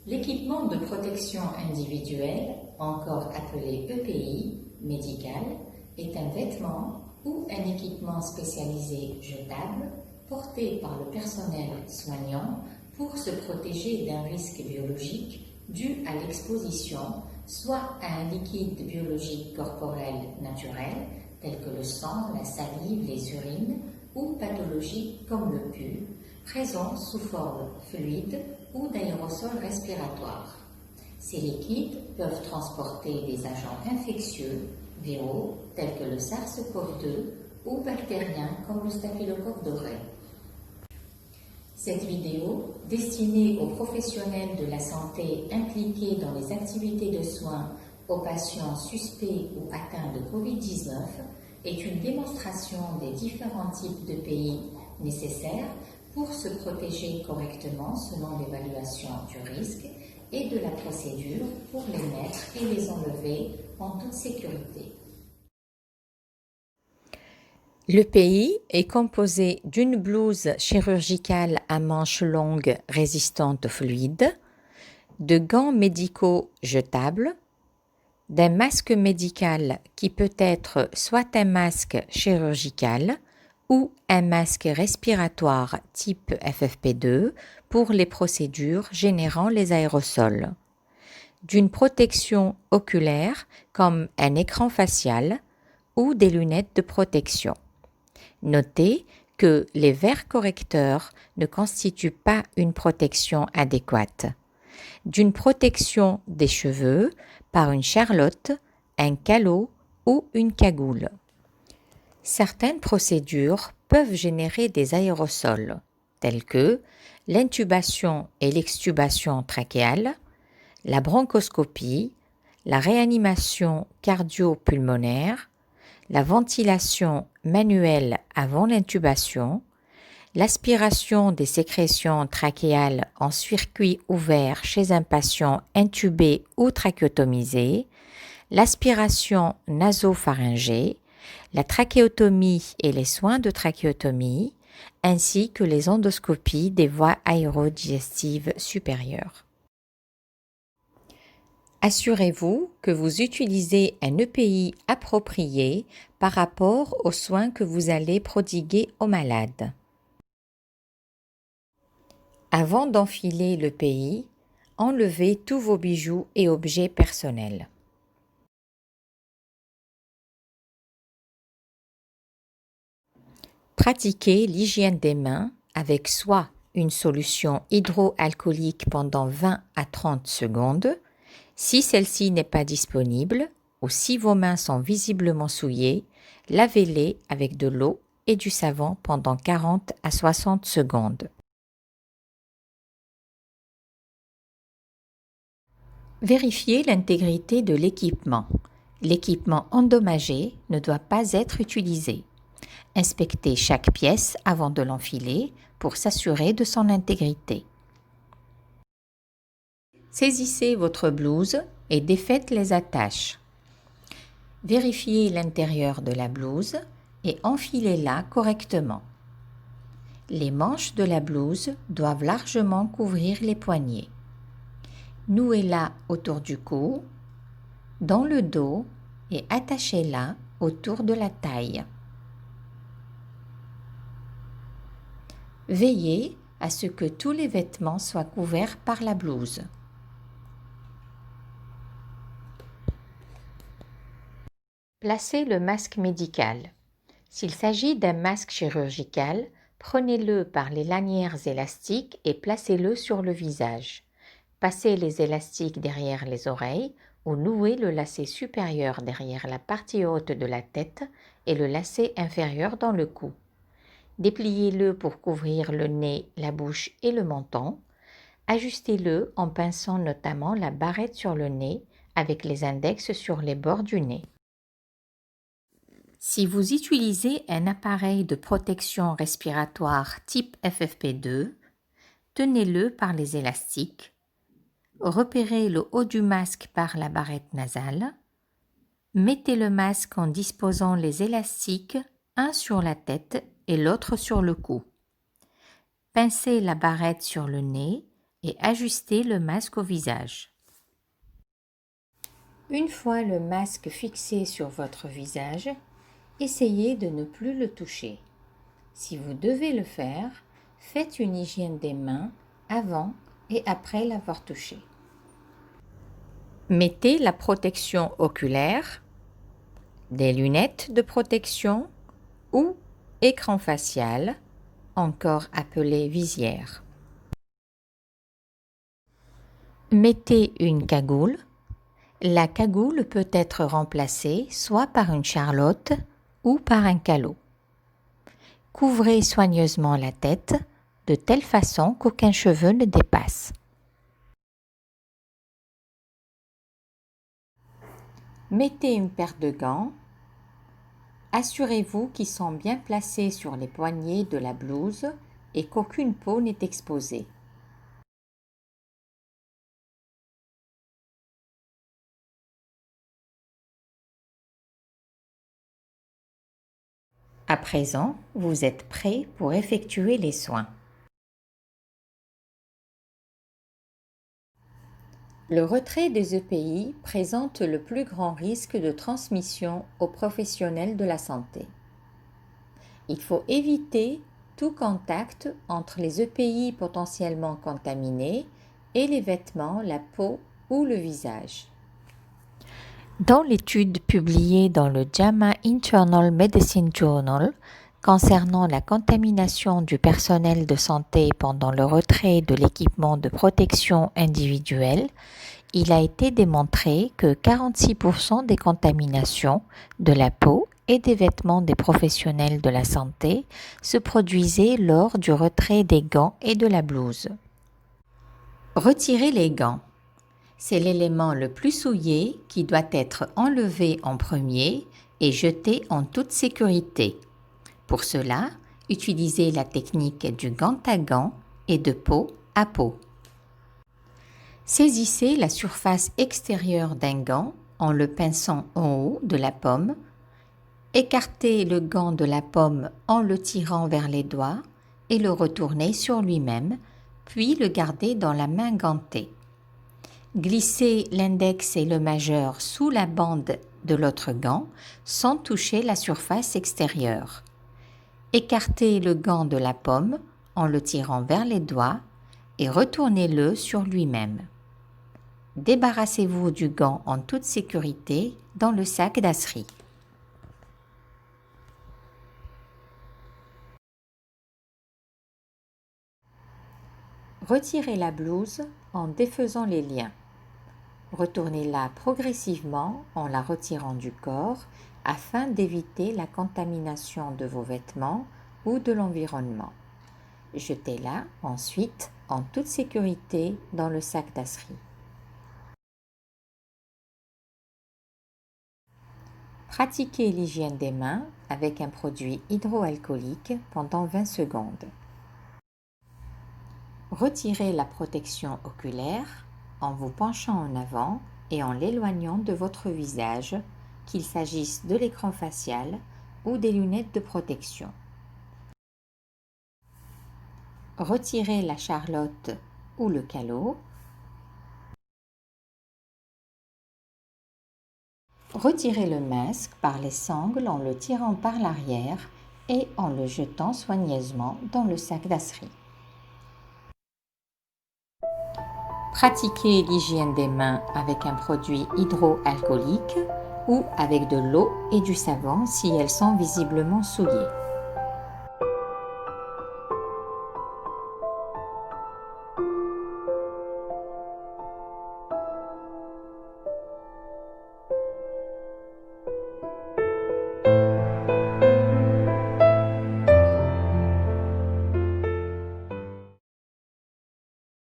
L'équipement de protection individuelle, encore appelé EPI, médical, est un vêtement ou un équipement spécialisé jetable porté par le personnel soignant pour se protéger d'un risque biologique dû à l'exposition soit à un liquide biologique corporel naturel tel que le sang, la salive, les urines ou pathologiques comme le pus, présents sous forme fluide ou d'aérosols respiratoires. Ces liquides peuvent transporter des agents infectieux, viraux tels que le SARS-CoV-2 ou bactériens comme le staphylocoque doré. Cette vidéo, destinée aux professionnels de la santé impliqués dans les activités de soins aux patients suspects ou atteints de Covid-19, est une démonstration des différents types de pays nécessaires pour se protéger correctement selon l'évaluation du risque et de la procédure pour les mettre et les enlever en toute sécurité. Le pays est composé d'une blouse chirurgicale à manches longues résistantes au fluide, de gants médicaux jetables, d'un masque médical qui peut être soit un masque chirurgical ou un masque respiratoire type FFP2 pour les procédures générant les aérosols, d'une protection oculaire comme un écran facial ou des lunettes de protection. Notez que les verres correcteurs ne constituent pas une protection adéquate. D'une protection des cheveux par une charlotte, un calot ou une cagoule. Certaines procédures peuvent générer des aérosols, tels que l'intubation et l'extubation trachéale, la bronchoscopie, la réanimation cardio-pulmonaire, la ventilation manuelle avant l'intubation, l'aspiration des sécrétions trachéales en circuit ouvert chez un patient intubé ou trachéotomisé, l'aspiration nasopharyngée, la trachéotomie et les soins de trachéotomie, ainsi que les endoscopies des voies aérodigestives supérieures. Assurez-vous que vous utilisez un EPI approprié par rapport aux soins que vous allez prodiguer aux malades. Avant d'enfiler l'EPI, enlevez tous vos bijoux et objets personnels. Pratiquez l'hygiène des mains avec soit une solution hydroalcoolique pendant 20 à 30 secondes, si celle-ci n'est pas disponible ou si vos mains sont visiblement souillées, lavez-les avec de l'eau et du savon pendant 40 à 60 secondes. Vérifiez l'intégrité de l'équipement. L'équipement endommagé ne doit pas être utilisé. Inspectez chaque pièce avant de l'enfiler pour s'assurer de son intégrité. Saisissez votre blouse et défaites les attaches. Vérifiez l'intérieur de la blouse et enfilez-la correctement. Les manches de la blouse doivent largement couvrir les poignets. Nouez-la autour du cou, dans le dos et attachez-la autour de la taille. Veillez à ce que tous les vêtements soient couverts par la blouse. Placez le masque médical. S'il s'agit d'un masque chirurgical, prenez-le par les lanières élastiques et placez-le sur le visage. Passez les élastiques derrière les oreilles ou nouez le lacet supérieur derrière la partie haute de la tête et le lacet inférieur dans le cou. Dépliez-le pour couvrir le nez, la bouche et le menton. Ajustez-le en pinçant notamment la barrette sur le nez avec les index sur les bords du nez. Si vous utilisez un appareil de protection respiratoire type FFP2, tenez-le par les élastiques, repérez le haut du masque par la barrette nasale, mettez le masque en disposant les élastiques, un sur la tête et l'autre sur le cou. Pincez la barrette sur le nez, et ajustez le masque au visage. Une fois le masque fixé sur votre visage, essayez de ne plus le toucher. Si vous devez le faire, faites une hygiène des mains avant et après l'avoir touché. Mettez la protection oculaire, des lunettes de protection ou écran facial, encore appelé visière. Mettez une cagoule. La cagoule peut être remplacée soit par une charlotte ou par un calot. Couvrez soigneusement la tête de telle façon qu'aucun cheveu ne dépasse. Mettez une paire de gants. Assurez-vous qu'ils sont bien placés sur les poignets de la blouse et qu'aucune peau n'est exposée. À présent, vous êtes prêt pour effectuer les soins. Le retrait des EPI présente le plus grand risque de transmission aux professionnels de la santé. Il faut éviter tout contact entre les EPI potentiellement contaminés et les vêtements, la peau ou le visage. Dans l'étude publiée dans le JAMA Internal Medicine Journal concernant la contamination du personnel de santé pendant le retrait de l'équipement de protection individuelle, il a été démontré que 46% des contaminations de la peau et des vêtements des professionnels de la santé se produisaient lors du retrait des gants et de la blouse. Retirez les gants. C'est l'élément le plus souillé qui doit être enlevé en premier et jeté en toute sécurité. Pour cela, utilisez la technique du gant à gant et de peau à peau. Saisissez la surface extérieure d'un gant en le pinçant en haut de la paume. Écartez le gant de la paume en le tirant vers les doigts et le retournez sur lui-même, puis le gardez dans la main gantée. Glissez l'index et le majeur sous la bande de l'autre gant sans toucher la surface extérieure. Écartez le gant de la paume en le tirant vers les doigts et retournez-le sur lui-même. Débarrassez-vous du gant en toute sécurité dans le sac d'asserie. Retirez la blouse en défaisant les liens. Retournez-la progressivement en la retirant du corps afin d'éviter la contamination de vos vêtements ou de l'environnement. Jetez-la ensuite en toute sécurité dans le sac d'asserie. Pratiquez l'hygiène des mains avec un produit hydroalcoolique pendant 20 secondes. Retirez la protection oculaire en vous penchant en avant et en l'éloignant de votre visage, qu'il s'agisse de l'écran facial ou des lunettes de protection. Retirez la charlotte ou le calot. Retirez le masque par les sangles en le tirant par l'arrière et en le jetant soigneusement dans le sac d'asserie. Pratiquez l'hygiène des mains avec un produit hydroalcoolique ou avec de l'eau et du savon si elles sont visiblement souillées.